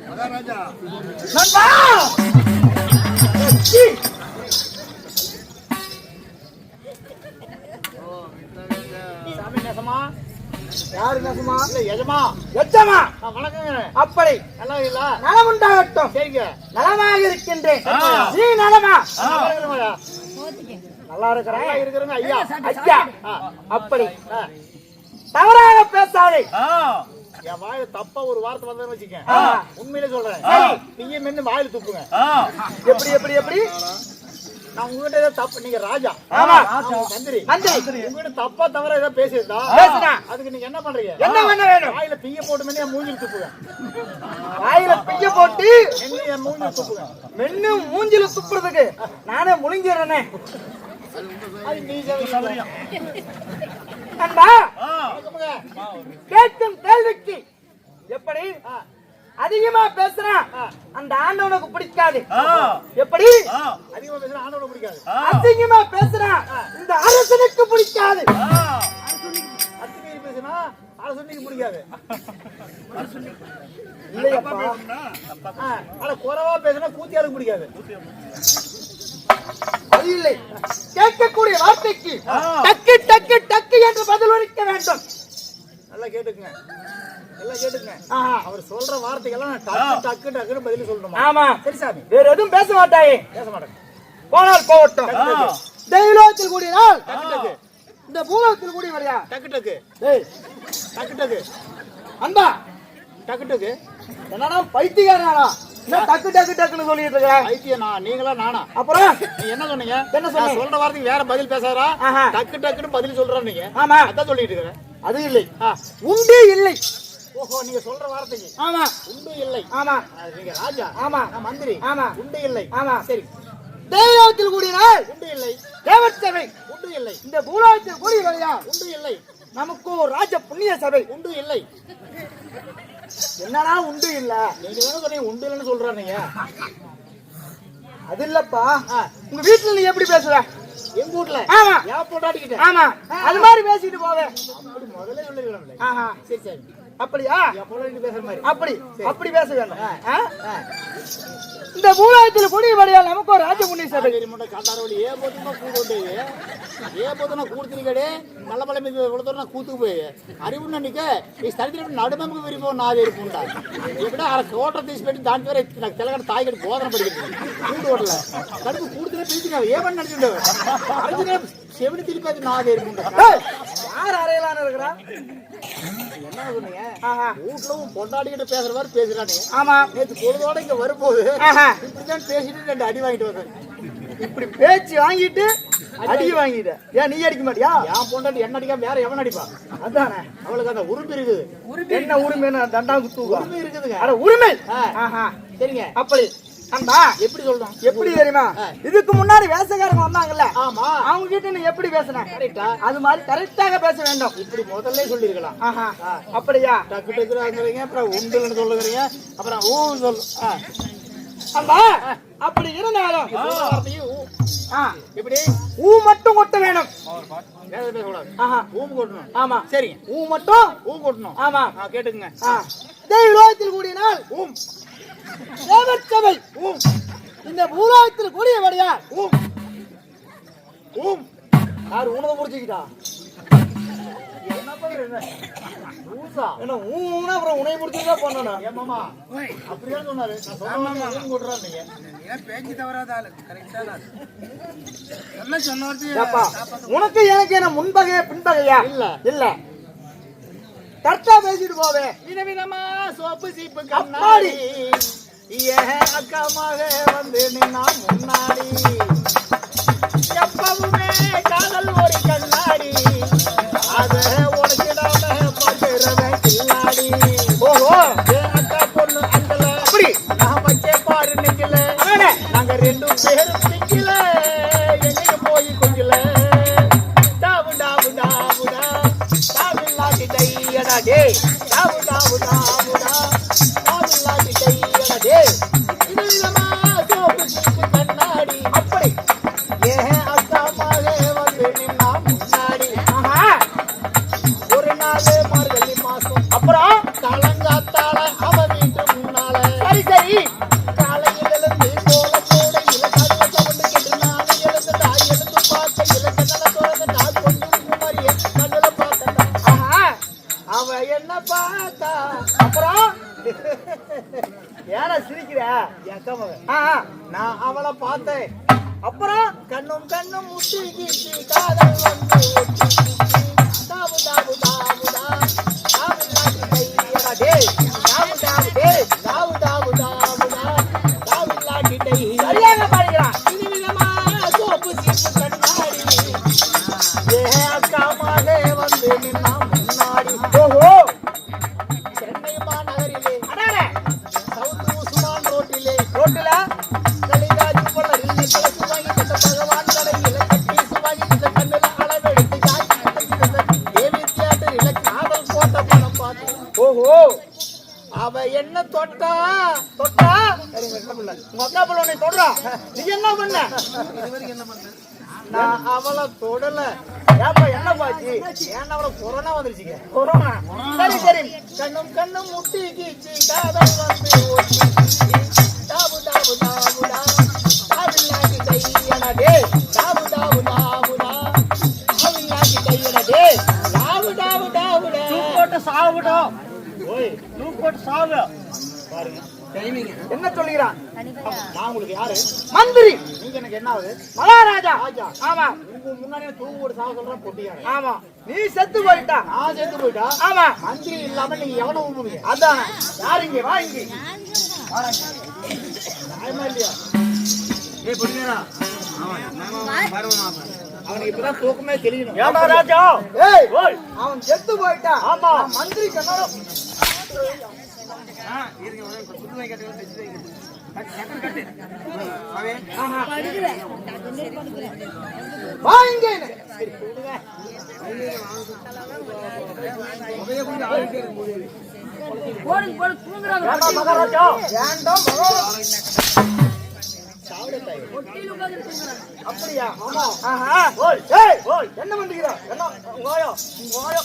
மகாராஜா நண்பா சாமி நேசமா யாரு நசுமா இல்ல எஜமா எச்சமா வணக்கங்க. அப்படி நல்லா இல்ல நலம் உண்டாகட்டும். சரிங்க. நலமாக இருக்கின்றேன். நீ நலமா? நல்லா இருக்கிறேன் ஐயா. ஐயா அப்படி தவறாக பேசாதே. என் வாயில தப்பா ஒரு வார்த்தை வந்ததுன்னு வச்சுக்க, உண்மையிலே சொல்றேன், நீங்க மென்னு வாயில துப்புங்க. எப்படி எப்படி எப்படி? நான் உங்ககிட்ட ஏதாவது தப்பு, நீங்க ராஜா, ஆமா மந்திரி, மந்திரி, உங்ககிட்ட தப்பா தவறா ஏதாவது பேசியிருந்தா அதுக்கு நீங்க என்ன பண்றீங்க? என்ன பண்ண வேணும்? வாயில பிய்ய போட்டு மென்னு என் மூஞ்சில் துப்புங்க. வாயில பிய்ய போட்டு மென்னு என் மூஞ்சில் துப்புங்க. மென்னு மூஞ்சில துப்புறதுக்கு நானே முழுங்கிறேனே. அது நீ சௌகரியம். நண்பா கேட்கும் கேள்விக்கு எப்படி அதிகமா பேசுறான் அந்த ஆண்டவனுக்கு பிடிக்காது. எப்படி அதிகமா பேசுனா ஆண்டவனுக்கு பிடிக்காது. அதிகமா பேசுறான் இந்த அரசனுக்கு பிடிக்காது. அத்திமீறி பேசுனா அரசனுக்கு பிடிக்காது. ஆனா குறைவா பேசுனா கூத்தியாளுக்கு பிடிக்காது. அது இல்லை, கேட்கக்கூடிய வார்த்தைக்கு டக்கு டக்கு டக்கு என்று பதில் அளிக்க வேண்டும். நல்லா கேட்டுக்குங்க, எல்லாம் கேட்டுக்குங்க. அவர் சொல்ற வார்த்தைக்கெல்லாம் டக்கு டக்கு டக்குன்னு பதில் சொல்லணுமா? ஆமா. சரி சாமி, வேற எதுவும் பேச மாட்டாயே. பேச மாட்டேன். போனால் போகட்டும். தெய்வத்தில் கூடினால் டக்கு டக்கு, இந்த பூலோகத்தில் கூடி வரையா டக்கு டக்கு, டக்கு டக்கு, அன்பா டக்கு டக்கு. என்னடா பைத்தியக்காரனா? என்ன டக்கு டக்கு டக்குன்னு சொல்லிட்டு இருக்க? ஐத்தியம் நான், நீங்களா நானா? அப்புறம் நீ என்ன சொன்னீங்க? என்ன சொன்னீங்க? நான் சொல்ற வார்த்தைக்கு வேற பதில் பேசாதா? டக்கு டக்குன்னு பதில் சொல்றேன் நீங்க. ஆமா, அதான் சொல்லிட்டு இருக்கிறேன். அது இல்லை, உண்டு இல்லை. ஓஹோ, நீங்க சொல்ற வார்த்தைக்கு ஆமா உண்டு இல்லை. ஆமா, நீங்க ராஜா, ஆமா, நான் மந்திரி, ஆமா, உண்டு இல்லை. ஆமா. சரி, தெய்வத்தில் கூடினால் உண்டு இல்லை. தேவசபை உண்டு இல்லை. இந்த பூலோகத்தில் கூடி வரையா உண்டு இல்லை. நமக்கு ஒரு ராஜ புண்ணிய சபை உண்டு இல்லை. என்னடா உண்டு இல்ல? நீங்க தானே சொன்னீங்க உண்டு இல்லைன்னு சொல்றாங்க. அது இல்லப்பா, உங்க வீட்டுல நீ எப்படி பேசுற? எங்க வீட்டுல ஆமா, ஏன் போட்டாடிக்கிட்டேன். ஆமா, அது மாதிரி பேசிட்டு போவேன். அப்படி முதல்ல சொல்லிடலாம்ல. ஆஹா, சரி சரி, அப்படியா? என் பொண்ணு பேசுற மாதிரி அப்படி அப்படி பேச வேண்டும். இந்த பூலோகத்தில் கூடி வரையால் நமக்கு ஒரு ராஜ புண்ணிய சபை. காட்டாரோடு ஏ போதுமா கூடு ஏ போதுனா கூடுத்திரிக்கடே நல்ல பழமை கொடுத்தோம். நான் கூத்துக்கு போய் அறிவுன்னு நினைக்க நீ ஸ்தலத்தில் நடுமமுக்கு விரும்பும் நான் இருப்பா எப்படின்னா அரை கோட்டை தீசி போயிட்டு தாண்டி வரை நான் கிழக்கடை தாய்கடி போதனை படிக்கிறேன். கூட்டு ஓட்டல கடுப்பு கூடுத்துல பிரிச்சுக்காது ஏன் நினைச்சுட்டு செவிடி திருப்பி நான் இருப்பா. யார் அறையலான்னு இருக்கிறா? என்ன சொன்னீங்க? வீட்டுல பொண்டாடிக்கிட்ட பேசுற மாதிரி பேசுறானே. ஆமா, நேற்று பொழுதோட இங்க வரும்போது இப்படிதான் பேசிட்டு 2 அடி வாங்கிட்டு வந்தேன். இப்படி பேச்சு வாங்கிட்டு அடி வாங்கிட்ட. ஏன் நீ அடிக்க மாட்டியா? என் பொண்டாட்டி என்ன அடிக்காம வேற எவன் அடிப்பா? அதானே, அவளுக்கு அந்த உரிமை இருக்குது. என்ன உரிமை? தண்டா குத்துவா? உரிமை இருக்குதுங்க. அட உரிமை. சரிங்க, அப்படி அன்பா எப்படி சொல்றோம்? எப்படி தெரியுமா? இதுக்கு முன்னாடி வேஷக்காரங்க வந்தாங்கல்ல, ஆமா, அவங்க கிட்ட நீ எப்படி பேசுன? கரெக்டா? அது மாதிரி கரெக்டாக பேச வேண்டும். இப்படி முதல்ல சொல்லிருக்கலாம். அப்படியா? டக்கு டக்குறீங்க, அப்புறம் உண்டுன்னு சொல்லுறீங்க, அப்புறம் ஊ சொல்லு. அன்பா அப்படி இருந்தாலும் இப்படி ஊ மட்டும் கொட்ட வேணும். ஊம் கொட்டணும். ஆமா, சரிங்க. ஊ மட்டும் ஊ கொட்டணும். ஆமா, கேட்டுக்குங்க. தெய்வத்தில் கூடினால் ஊம், தேவசபை ஊம், இந்த பூலோகத்தில் கூடிய வரையா ஊம் ஊம். யார் உணவை முடிச்சுக்கிட்டா? என்ன பண்றீங்க? ஊசா என்ன ஊனா அப்புறம் உணவை முடிச்சுதான் பண்ணணும். ஏமாமா அப்படிதான் சொன்னாரு. நான் ஊம் கொட்டுறேன். நீங்க பேச்சு தவறாத ஆளு, கரெக்டான ஆளு. என்ன சொன்னது? உனக்கு எனக்கு என்ன முன்பகையா பின்பகையா? இல்ல இல்ல, கரெக்டா பேசிட்டு போவே. விதவிதமா சோப்பு சீப்பு கண்ணாடி அக்கமாக வந்து நின்னா முன்னாடி எப்பவுமே காதல் ஒரு கண்ணாடி அத உனக்கிடாம பார்க்கிறவன் கில்லாடி. ஓஹோ, அக்கா பொண்ணு அங்கல அப்படி நான் வச்சே பாரு நிக்கல, நாங்க 2 பேரும் நிக்கல, எங்கேயும் போய் கொஞ்சல டாவு டாவு டாவுடா டாவில்லாட்டி டையடா டே டாவு டாவு டாவுடா டாவில்லாட்டி டையடா டே. விதவிதமா சோப்பு சீப்பு கண்ணாடி அப்படி ஏன் அக்காமாக வந்து நின்னா முன்னாடி. ஒரு நாள் மார்கழி மாசம் அப்புறம் காலங்காத்தால என்ன பார்த்தா அப்புறம் ஏன்னா சிரிக்கிற என் அக்கா மகன். ஆ, ஆ. நான் அவளை பார்த்தேன். அப்புறம் கண்ணும் கண்ணும் முட்டி கீச்சு காதல் வந்து ஒட்டி கீச்சு. தாவு தாவு தாவுதா தாவு தாவு கையடா டேய். தாவு தாவு டேய். தாவு தாவு தாவுதா தாவு லாட்டி டேய். சரியாக பாடுகிறான். விதவிதமா சோப்பு சீப்பு கண்ணாடி. ஏ அக்கா மகே வந்து நின்னா முன்னாடி. ஓஹோ சென்னை மாநகரிலே அடாடே சவுத் உஸ்மான் ரோட்டிலே ரோட்டுல கலிகாஜி பலரில் கலசு வாங்கி கட்ட பகவான் கடையில் கட்டீசு வாங்கி இந்த கண்ணில் அளவெடுத்து காய்ச்சி தேவி தியேட்டரில் காதல் போட்ட படம் பார்த்து. ஓஹோ அவ என்ன தொட்டா தொட்டா சரி உங்க அக்கா பிள்ளை. உங்க அக்கா பிள்ளை உன்னை தொடுறான். நீ என்ன பண்ண? நான் அவளை தொடல. ஏப்பா என்ன பாச்சு? ஏன் அவளை கொரோனா வந்துருச்சுங்க. கொரோனா. சரி சரி கண்ணும் கண்ணும் முட்டி கீச்சு காதல் வந்து ஒட்டி கீச்சு. தாவு தாவு தாவுடா தாவில்லாட்டி கையடா டேய். தாவு தாவு தாவுடா தாவில்லாட்டி கையடா டேய். தாவு தாவு தாவுடா. போட்டு சாவுடும். ஓய் போட்டு சாவு. பாருங்க என்ன சொல்லுகிறான்? நான் உங்களுக்கு யாரு? மந்திரி நீங்க எனக்கு என்ன ஆகுது? மகாராஜா. ராஜா. ஆமா உங்க முன்னாடி தூக்கு போட்டு சாக சொல்றேன் பொட்டியாரு. ஆமா நீ செத்து போயிட்டா. நான் சேர்த்து போயிட்டா ஆமா மந்திரி இல்லாம நீங்க எவனை ஊம்புவீங்க? அதான யார் இங்க வா இங்க. நியாயமா இல்லையா? ஏய் பொடிங்கடா ஆமா நான் பாருமா அவனுக்கு இப்பதான் தூக்கமே தெரியணும். ஏமா ராஜா ஏய் ஓய் அவன் செத்து போயிட்டா. ஆமா மந்திரி கண்ணோட இருங்க ஒரு குத்து வை கட்டு வெச்சு வை கட்டு கட்டு அவே வா இங்க. சரி போடுங்க. அவே கொஞ்சம் ஆடிட்டே இருக்கு ஏமா மகாராஜா வேண்டாம் சாவட தாய். அப்படியா? ஆமா. ஆஹா ஓய் ஏய் ஓய் என்ன பண்றீங்க? என்ன வாயோ வாயோ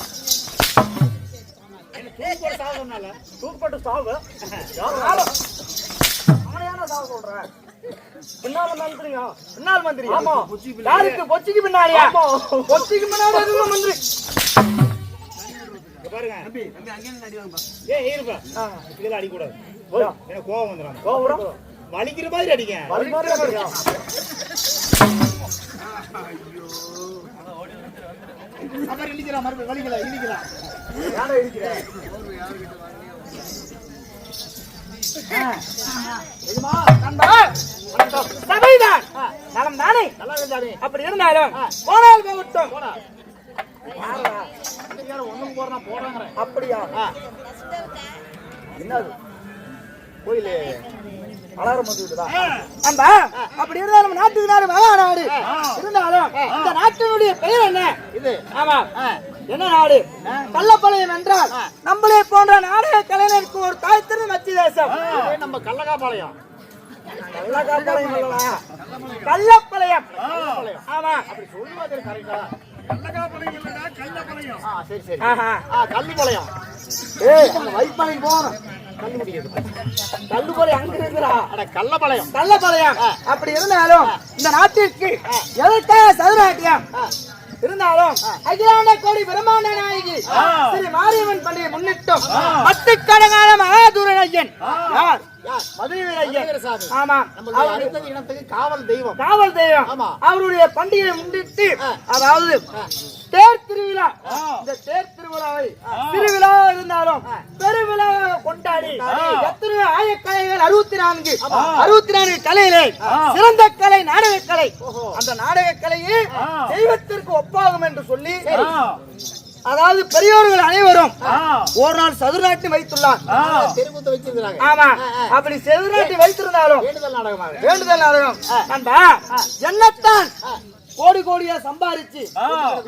என்ன தூக்கு போட்டு சாக சொன்னால? தூக்கப்பட்டு சாவு. அவனையான சாவு சொல்ற? பின்னால மந்திரியா? பின்னால் மந்திரி. ஆமா யாருக்கு? பொச்சிக்கு பின்னாடியா? பொச்சிக்கு பின்னாடி இருக்கிற மந்திரி. இங்க பாருங்க. தம்பி தம்பி அங்க இருந்து அடி வாங்க பா ஏய் இருப்பா. இதெல்லாம் அடிக்க கூடாது. எனக்கு கோவம் வந்துடும். கோபுரம் வலிக்கிற மாதிரி அடிங்க. வலி மாதிரி அடிக்கிறா. அப்புறம் இடிக்கலாம் மறுபடியும் வலிக்கலாம் இடிக்கலாம். யாரை இருக்கிற? எதுமா? நண்பா சபைதான் நலம் தானே. நல்லா இருந்தாரு. அப்படி இருந்தாலும் போனால் போகட்டும். போடா. யாரா? ஒண்ணும் போறா போறாங்க. அப்படியா? என்னது கோயிலு அலாரம் வந்து விடுதா? அன்பா அப்படி இருந்தாலும் நாட்டுக்கு நாடு மகா நாடு இருந்தாலும் இந்த நாட்டினுடைய பெயர் என்ன? இது ஆமா என்ன நாடு? கள்ளப்பாளையம் என்றால் நம்மளே போன்ற நாடக கலைஞருக்கு ஒரு தாய்த்திரு மச்சி தேசம். இதே நம்ம கள்ளக்காபாளையம். கள்ளக்காப்பாளையம் இல்லையா? கள்ளப்பாளையம். ஆமா அப்படி சொல்லுவாது கரெக்டா? கள்ளக்காபாளையம் இல்லடா கள்ளப்பாளையம் சரி சரி. ஆஹா கள்ளிப்பாளையம். ஏய் அங்க வைப்பாளையம் போறோம். கல்லு குடிக்கிறது. கள்ளுப்பாளையம் அங்க இருக்குறா. அட கள்ளப்பாளையம். கள்ளப்பாளையம் அப்படி இருந்தாலும் இந்த நாட்டிற்கு எதற்காக சதுராட்டியம் இருந்தாலும் அகிலாண்ட கோடி பிரம்மாண்ட நாயகி ஸ்ரீ மாரியம்மன் பண்டிகை முன்னிட்டும் பத்துக்கடங்கான மகாதூரன் யார்? மதுரை ஐயன். சாமி. ஆமா நம்மளுடைய அடுத்த இனத்துக்கு காவல் தெய்வம். காவல் தெய்வம். ஆமா. அவருடைய பண்டிகையை முன்னிட்டு அதாவது தேர் திருவிழா. இந்த தேர் திருவிழாவை திருவிழா இருந்தாலும் பெருவிழாவாக கொண்டாடி எத்தனை ஆயக்கலைகள் 64 64 கலையிலே சிறந்த கலை நாடக கலை. அந்த நாடக கலையே தெய்வத்திற்கு ஒப்பாகும் என்று சொல்லி அதாவது பெரியோர்கள் அனைவரும் ஒரு நாள் சதுராட்டி வைத்துள்ளார். தெருக்கூத்து வச்சிருக்காங்க. ஆமா அப்படி சதுராட்டி வைத்திருந்தாலும் வேண்டுதல் நாடகமாக. வேண்டுதல் நாடகம் நண்பா என்னத்தான் கோடி கோடியா சம்பாதிச்சு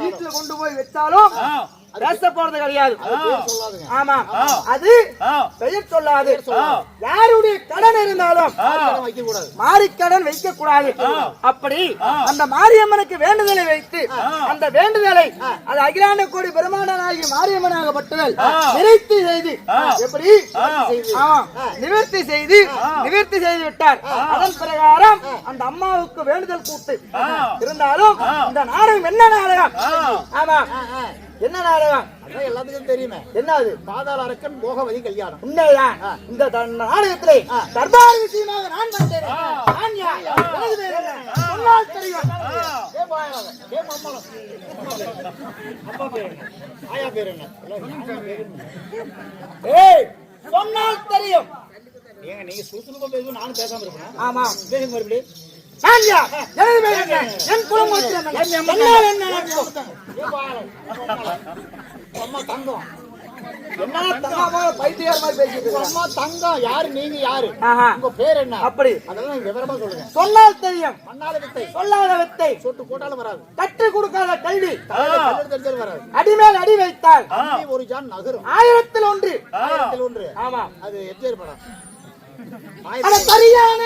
வீட்டுல கொண்டு போய் வச்சாலும் பேச போறது கிடையாது. சொல்லாதுங்க. ஆமா அது பெயர் சொல்லாது. யாருடைய கடன் இருந்தாலும் வைக்க கூடாது. மாரிக்கடன் வைக்க கூடாது. அப்படி அந்த மாரியம்மனுக்கு வேண்டுதலை வைத்து அந்த வேண்டுதலை அது அகிலாண்ட கோடி பிரம்மாண்ட நாயகி மாரியம்மனாகப்பட்டவள் நிவர்த்தி செய்து எப்படி நிவர்த்தி செய்து விட்டார். அதன் பிரகாரம் அந்த அம்மாவுக்கு வேண்டுதல் கூட்டு இருந்தாலும் இந்த நாடகம் என்ன நாடகம்? ஆமா என்ன நாடகம்? அதான் எல்லாத்துக்கும் தெரியுமே. என்ன அது? பாதாள அரக்கன் போகவதி கல்யாணம். உண்மைதான். இந்த நாடகத்திலே தர்பார் விஷயமாக நான் வந்தேன். நான் யார்? எனது பேர் என்ன? சொன்னால் தெரியும். ஏ பாயாங்க, ஏ மம்மலம். அப்பா பேர் என்ன? ஆயா பேர் என்ன? ஏய், சொன்னால் தெரியும். ஏங்க நீங்க சுறுசுறுப்பா பேசுவோம், நானும் பேசாம இருப்பேன். ஆமா, பேசுங்க மறுபடியும். நான் யார்? எனது பேர் என்ன? என் குலம் கோத்திரம் என்ன? சொன்னால் என்ன? ஏ பாயாங்க, அம்மா தங்கம். என்ன தங்கமா பைத்தியார் மாதிரி பேசிட்டு இருக்க? அம்மா தங்கம். யாரு நீங்க? யாரு ஆஹா. உங்க பேர் என்ன? அப்படி அதெல்லாம் நீங்க விவரமா சொல்லுங்க. சொன்னால் தெரியும். மண்ணால வித்தை, சொல்லாத வித்தை, சொட்டு போட்டாலும் வராது. கற்றுக் கொடுக்காத கல்வி, தெரிஞ்சாலும் வராது. அடிமேல் அடி வைத்தால் நீ ஒரு ஜான் நகரும். 1000 ஆயிரத்தில் ஒன்று. ஆமா, அது எம்ஜிஆர் படம். அட சரியான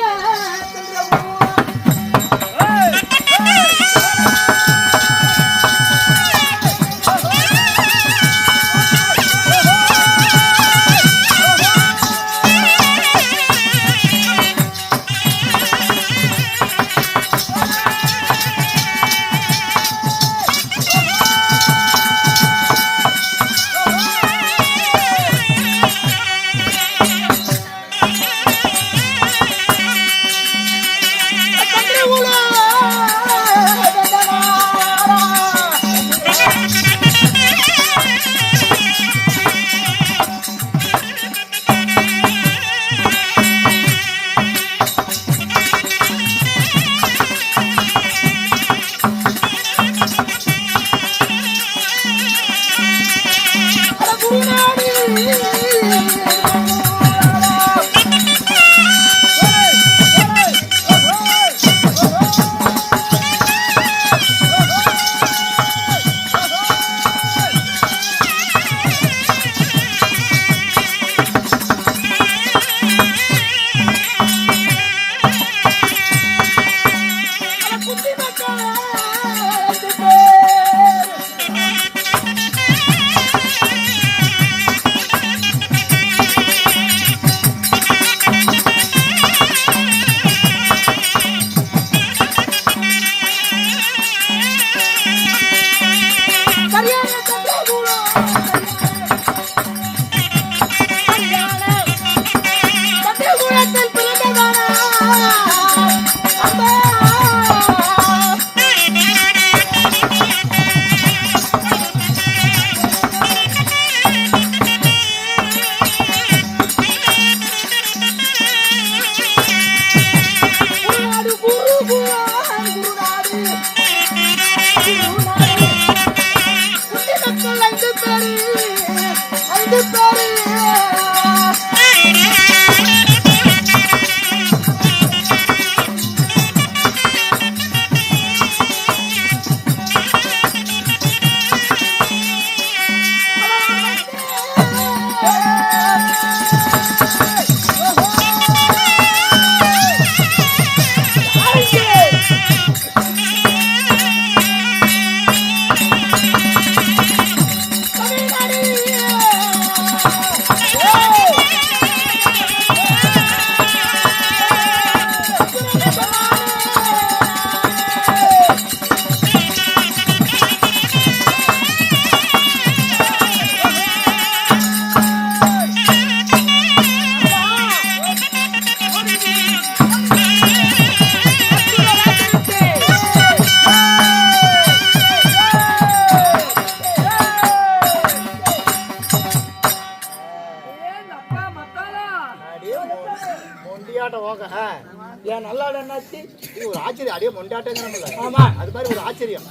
ஒரு ஆச்சரியம். அடியே மொண்டாட்டங்கிறோம்ல. ஆமா, அது மாதிரி ஒரு ஆச்சரியம்.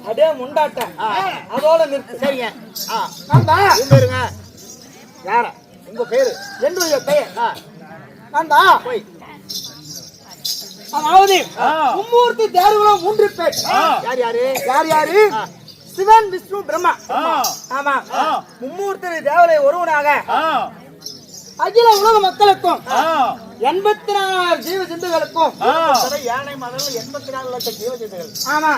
அதே முண்டாட்டம். அதோட நிறுத்து. சரிங்க. நண்பா, உங்க பேருங்க? யார? உங்க பேரு? என்னுடைய பெயர் நண்பா. போய் அதாவது மும்மூர்த்தி தேவர்களும் 3 பேர். யார் யாரு? யார் யாரு? சிவன், விஷ்ணு, பிரம்மா. ஆமா, மும்மூர்த்தி தேவரை ஒருவனாக அகில உலக மக்களுக்கும் 84 ஜீவ சிந்துகளுக்கும் யானை மதங்கள் 84 லட்சம் ஜீவ சிந்துகள். ஆமா,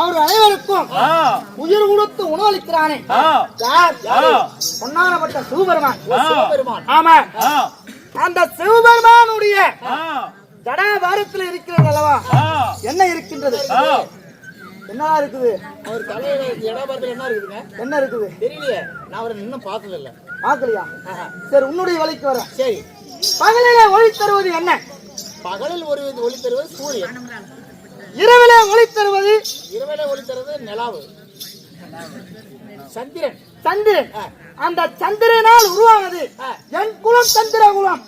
அவர் அனைவருக்கும் உயிர் கொடுத்து உணவளிக்கிறானே யார்? பொன்னானப்பட்ட சிவபெருமான். சிவபெருமான். ஆமா, அந்த சிவபெருமானுடைய ஜடாபாரத்தில் இருக்கிறது அல்லவா? என்ன இருக்கின்றது? என்னடா இருக்குது? அவர் தலையில இடபாரத்தில் என்ன இருக்குதுங்க? என்ன இருக்குது? தெரியலையே, நான் அவரை இன்னும் பார்த்தது இல்ல. பார்க்கலையா? சரி, உன்னுடைய வழிக்கு வரேன். சரி. பகலிலே ஒளி தருவது என்ன? பகலில் ஒரு ஒளி தருவது சூரியன். இரவிலே ஒளி தருவது? இரவிலே ஒளி தருவது நிலாவு, சந்திரன். சந்திரன். அந்த சந்திரனால் உருவானது என் குலம், சந்திர குலம்.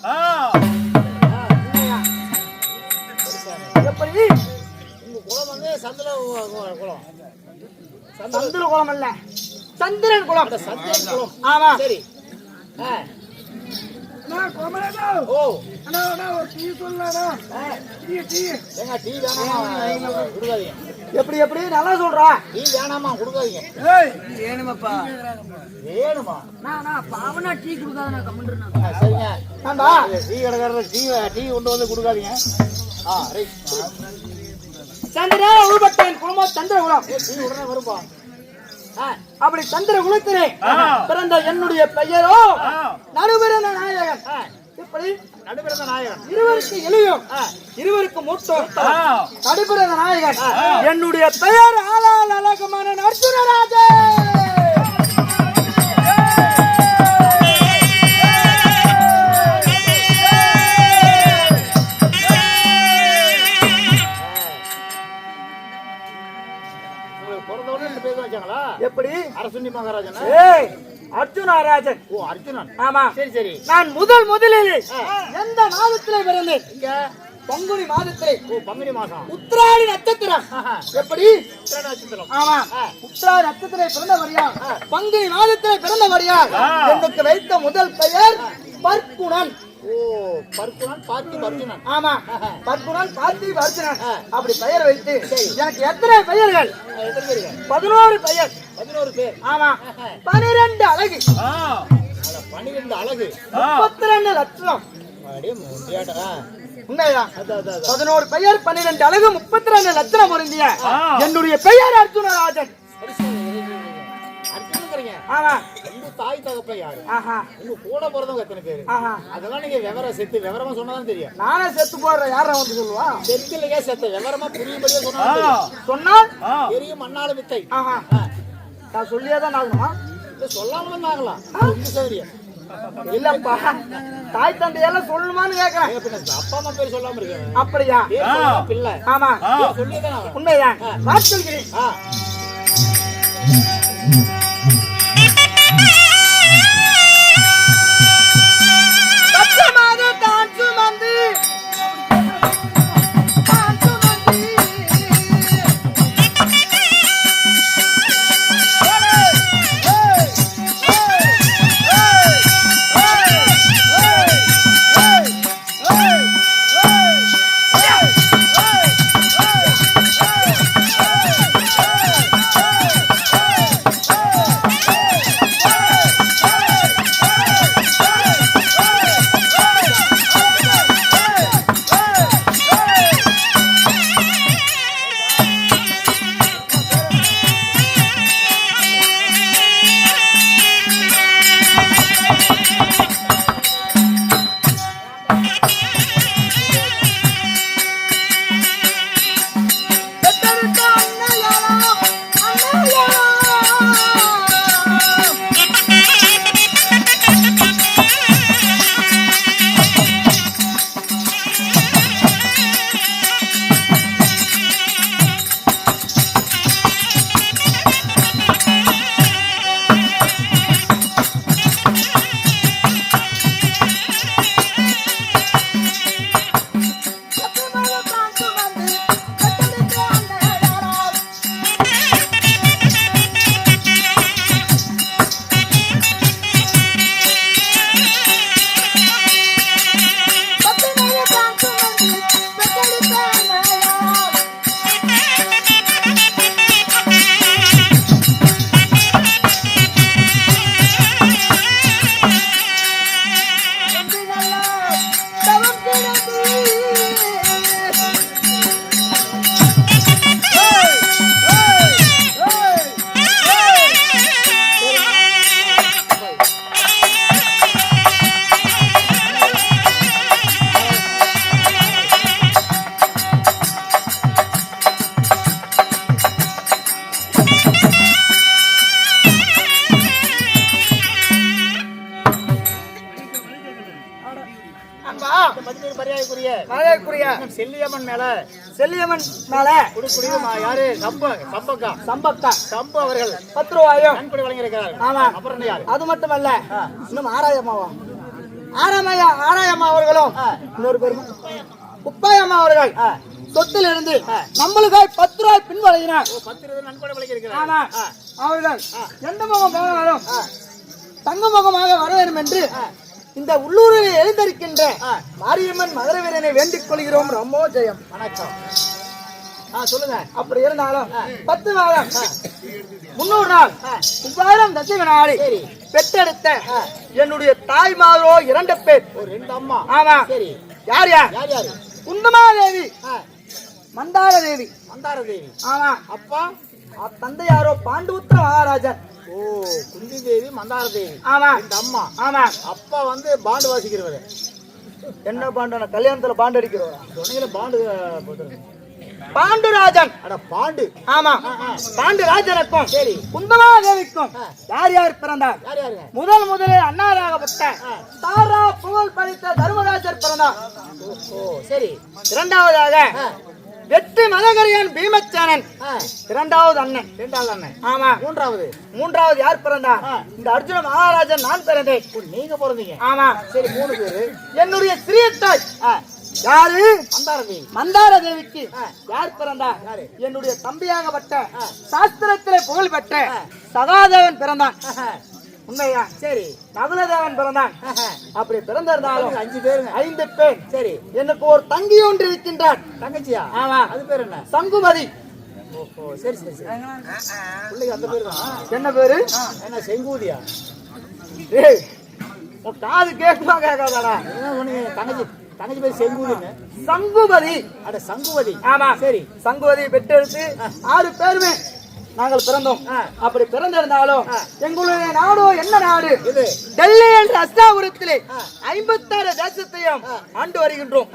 எப்படி? உங்க குலம் வந்து சந்திர குலம். சந்திர குலம் அல்ல, சந்திரன் குலம். சந்திரன் குலம். ஆமா. சரி. ஓ, ஒரு டீ சொல்லடா. டீ ஏங்க டீ வேணாமா கொடுக்காதீங்க. எப்படி எப்படி நல்லா சொல்றா? டீ வேணாமா கொடுக்காதீங்க. வேணுமாப்பா? வேணுமா? பாவனா டீ கொடுக்காத நான் கமெண்ட்றேன். சரிங்க. ஆமா. டீ கடைக்காரர் டீ கொண்டு வந்து கொடுக்காதீங்க. ரைட். சந்திரா உருவத்தின் குலமோ சந்திர குலம். டீ உடனே வரும்பா. அப்படி சந்திர குலத்திலே பிறந்த என்னுடைய பெயரோ நடுபிறந்த நாயகன். இப்படி நடுபிறந்த நாயகன். இருவருக்கு எளியும் இருவருக்கு மூத்தோம் நடுபிறந்த நாயகன். என்னுடைய பெயர் ஆளால் அழகமான அர்ஜுனராஜன். எப்படி? அரசுண்டி மகாராஜன். அர்ஜுனராஜன். ஓ, அர்ஜுனன். ஆமா. சரி சரி. நான் முதலில் எந்த மாதத்திலே பிறந்தேன்? பங்குனி மாதத்திலே. ஓ, பங்குனி மாசம். உத்திராடி நட்சத்திரம். எப்படி? உத்திராட நட்சத்திரம். ஆமா. உத்திராடி நட்சத்திரத்திலே பிறந்தவரியா பங்குனி மாதத்திலே பிறந்தவரியா எனக்கு வைத்த முதல் பெயர் பர்க்குணன். ஓ, பர்க்குணன், பார்த்திப அர்ஜுனன். ஆமா, பர்க்குணன், பார்த்திப அர்ஜுனன். அப்படி பெயர் வைத்து எனக்கு எத்தனை பெயர்கள்? எத்தனை பேருங்க? 11 பெயர். 11 பேர். ஆமா. 12 அழகு. 12 அழகு. 32 லட்சம். அப்படியே முண்டியாட்டா. உண்மைதான். 11 பெயர், 12 அழகு, 32 லட்சம் பொருந்திய என்னுடைய பெயர் அர்ஜுனராஜன். அர்ஜுனங்கிறீங்க. ஆமா. உங்க தாய் தகப்ப யாரு? ஆஹா. உங்க கூட பிறந்தவங்க எத்தனை பேரு? ஆஹா. அதெல்லாம் நீங்க விவரமா சொன்னாதான் தெரியும். நானே செத்து போடுற யார வந்து சொல்லுவா? செத்துலயே செத்த விவரமா புரியும்படியா சொன்னாதான் சொன்னால் பெரிய மண்ணாள வித்தை. ஆஹா. நான் சொல்லியே தான் ஆகணுமா? சொல்லாம தான் ஆகலாம். உங்க சௌரியம் இல்லப்பா, தாய் தந்தையெல்லாம் சொல்லணுமான்னு கேக்குறேன். அப்பா அம்மா பேர் சொல்லாம இருக்காங்க. அப்படியா? பிள்ளை. ஆமா, சொல்லியதான் ஆகணும். உண்மைதான். நான் சொல்கிறேன். மதிப்பு மரியாதைக்குரிய மரியாதைக்குரிய செல்லியம்மன் மேல செல்லியம்மன் மேல யாரு சம்பக்கா சம்பு அவர்கள் 10 ரூபாயும் நன்கொடை வழங்கியிருக்கிறார். ஆமா. அப்புறம் என்ன யாரு? அது மட்டுமல்ல, இன்னும் ஆராயம்மா அவர்களும் இன்னொரு பேரும் குப்பாயம்மா அவர்கள் சொத்துல இருந்து நம்மளுக்காய் 10 ரூபாய் பின் வழங்கினார். 10 நன்கொடை வழங்கியிருக்கிறார். ஆமா. அவர்கள் எந்த முகம் போனாலும் தங்க முகமாக வர வேண்டும் என்று இந்த உள்ளூரில் எழுந்திருக்கின்ற மாரியம்மன் மதுரை வீரனை வேண்டிக் கொள்கிறோம். ரம்மோ ஜெயம். வணக்கம். சொல்லுங்க. அப்படி இருந்தாலும் 10 மாதம் 300 நாள் கும்பாரம் தசை நாளை பெற்றெடுத்த என்னுடைய தாய்மாரோ 2 பேர். 2 அம்மா. ஆமா. சரி. யார் யாரு? குந்தமாதேவி, மந்தாரதேவி. ஆமா. அப்பா தந்தையாரோ பாண்டுபுத்திர மகாராஜன். ஓ, குந்தி தேவி, மந்தார தேவி. ஆமா. இந்த அம்மா. ஆமா. அப்பா வந்து பாண்டு வாசிக்கிறவர். என்ன பாண்டு? கல்யாணத்துல பாண்டு அடிக்கிறவரா? சொன்னீங்கள பாண்டு போட்டுருங்க. பாண்டுராஜன். அட பாண்டு. ஆமா. பாண்டுராஜனுக்கும் சரி குந்தமாதேவிக்கும் யார் பிறந்தார்? யாருங்க? முதலில் அன்னாராகப்பட்ட தாரா புகழ் படைத்த தர்மராஜர் பிறந்தார். ஓ சரி. இரண்டாவதாக வெற்றி மதகரியன் பீமச்சேனன். இரண்டாவது அண்ணன். ஆமா. மூன்றாவது யார் பிறந்தார்? இந்த அர்ஜுன மகாராஜன் நான் பிறந்தேன். நீங்க பிறந்தீங்க. ஆமா. சரி, 3 பேரு. என்னுடைய சிறிய தாய் யாரு? மந்தார தேவிக்கு யார் பிறந்தார்? என்னுடைய தம்பியாகப்பட்ட சாஸ்திரத்திலே புகழ் பெற்ற சகாதேவன் பிறந்தான். உண்மையா? சரி. நகுலதேவன் பிறந்தான். அப்படி பிறந்திருந்தாலும் 5 பேர். சரி. எனக்கு ஒரு தங்கி ஒன்று இருக்கின்றார். தங்கச்சியா? ஆமா. அது பேர் என்ன? சங்குமதி. ஓஹோ, சரி சரி சரி. பிள்ளைக்கு அந்த பேரு தான். என்ன பேரு? என்ன செங்கூதியா? ஏய், உன் காது கேட்குமா கேட்காதாடா? என்ன சொன்னீங்க? தங்கச்சி பேர் செங்கூதின்னு. சங்குமதி. அட சங்குமதி. ஆமா. சரி. சங்குமதி பெற்றெடுத்து 6 பேருமே நாங்கள் பிறந்தோம். அப்படி பிறந்திருந்தாலும் எங்களுடைய நாடோ என்ன நாடு? டெல்லி என்ற அஸ்னாபுரத்திலே 56 தேசத்தையும் ஆண்டு வருகின்றோம்.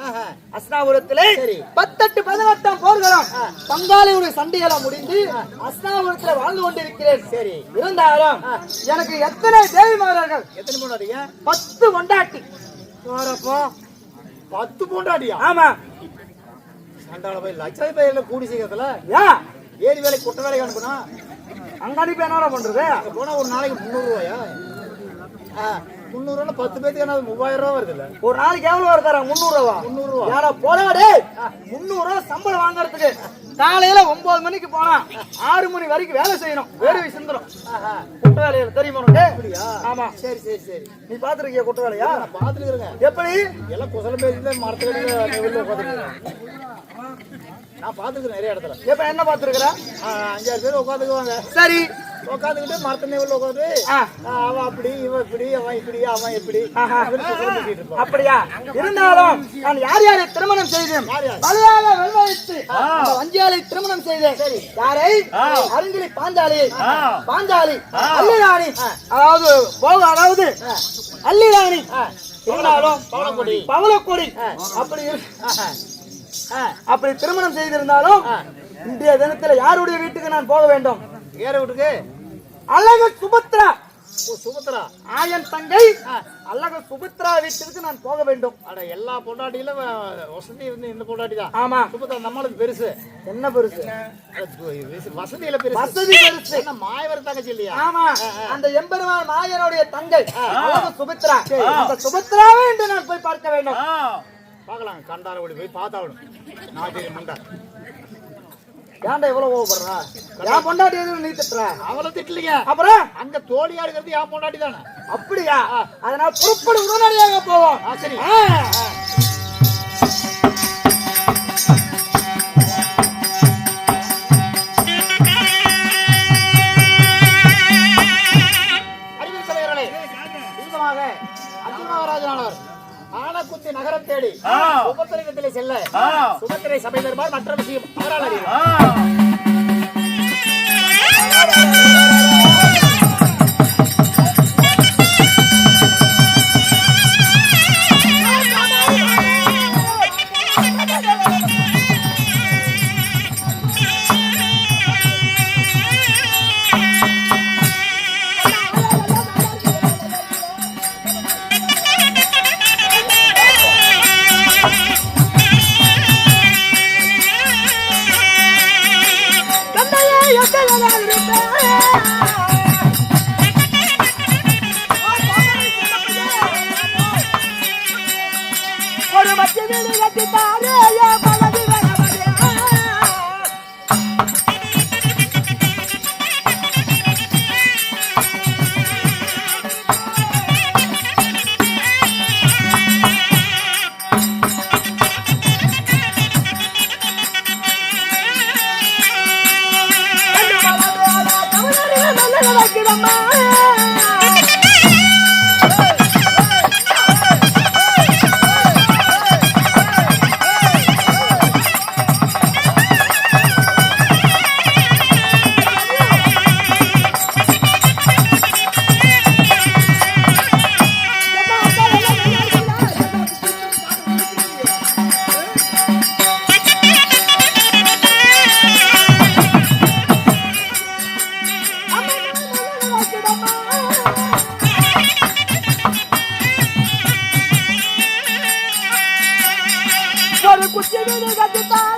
அஸ்னாபுரத்திலே 18 போர்களும் பங்காளியுடைய சண்டைகளும் முடிந்து அஸ்னாபுரத்தில் வாழ்ந்து கொண்டிருக்கிறேன். சரி. இருந்தாலும் எனக்கு எத்தனை தேவிமார்கள்? எத்தனை பொண்டாட்டிங்க? 10 பொண்டாட்டி. 10 பொண்டாட்டியா? ஆமா. சண்டால போய் லட்சாதிபதியில கூடி சீக்கிரத்துல ஏரி வேலை குட்ட வேலைக்கு அனுப்புனா அங்க அனுப்பி என்னடா பண்றது? அங்க போனா ஒரு நாளைக்கு 300 ரூபாயா? 300 10 பேருக்கு என்ன 3000 ரூபாய் வருது இல்ல? ஒரு நாளைக்கு எவ்வளவு வருதாரா? 300 ரூபாய். 300 ரூபாய். யாரா போடாடே 300 ரூபாய் சம்பளம் வாங்குறதுக்கு காலையில 9 மணிக்கு போனா 6 மணி வரைக்கும் வேலை செய்யணும். வேர்வை சிந்துரும். குட்ட வேலையில தெரியுமா உனக்கு? அப்படியா? ஆமா. சரி சரி சரி. நீ பாத்துருக்கியா குட்ட வேலையா? நான் பாத்துக்கிறேங்க. எப்படி? எல்லாம் குசல பேசிட்டு மரத்துல வெளில உட்காந்துருக்கேன். நான் பாத்துக்கிறேன் நிறைய இடத்துல. எப்ப என்ன பாத்துருக்கிற? 5-6 பேர் உட்காந்துக்குவாங்க. சரி. உட்காந்துக்கிட்டு மரத்து நெவில் உட்காந்து அவன் அப்படி இவன் இப்படி அவன் இப்படி அவன் எப்படி அப்படியா? இருந்தாலும் நான் யாரை திருமணம் செய்தேன்? பல்லாக வெல்வழித்து வஞ்சியாலை திருமணம் செய்தேன். யாரை? அருங்கிலி பாஞ்சாலி. அல்லிராணி. அதாவது அல்லிராணி. இருந்தாலும் பவளக்கொடி அப்படி திருமணம் செய்திருந்தாலும் இன்றைய தினத்தில் யாருடைய வீட்டுக்கு நான் போக வேண்டும்? வேற வீட்டுக்கு? அழகு சுபத்ரா. சுபத்ரா ஆயன் தங்கை அழகு சுபத்ரா வீட்டுக்கு நான் போக வேண்டும். அட எல்லா பொண்டாட்டியிலும் வசதி இருந்து இந்த பொண்டாட்டி தான். ஆமா. சுபத்ரா நம்மளுக்கு பெருசு. என்ன பெருசு? வசதியில பெருசு. வசதி பெருசு. என்ன மாயவர் தங்கச்சி இல்லையா? ஆமா. அந்த எம்பெருமான் மாயனுடைய தங்கை அழகு சுபத்ரா. அந்த சுபத்ராவை என்று நான் போய் பார்க்க வேண்டும். பார்க்கலாம். கண்டார ஓடி போய் பார்த்தாலும் நாட்டிய மண்டா. ஏன்டா இவ்வளவு கோவப்படுறா? என் பொண்டாட்டி எதுவும் நீ திட்டுற? அவளை திட்டலீங்க. அப்புறம் அங்க தோழியா இருக்கிறது என் பொண்டாட்டி தானே. அப்படியா? அதனால புறப்படு, உடனடியாக போவோம். சரி. அறிவியல் தலைவர்களே, இந்தமாக அர்ஜுன மகாராஜனானவர் ஆனக்குத்தி நகரம் தேடி சுபத்திரத்திலே செல்ல சுபத்திரை சபை தருமாறு மற்ற விஷயம் அவரால் அறிவார். கட்டித்தாரே பழனி வரவரே ஒரு குச்சி கட்டித்தாரே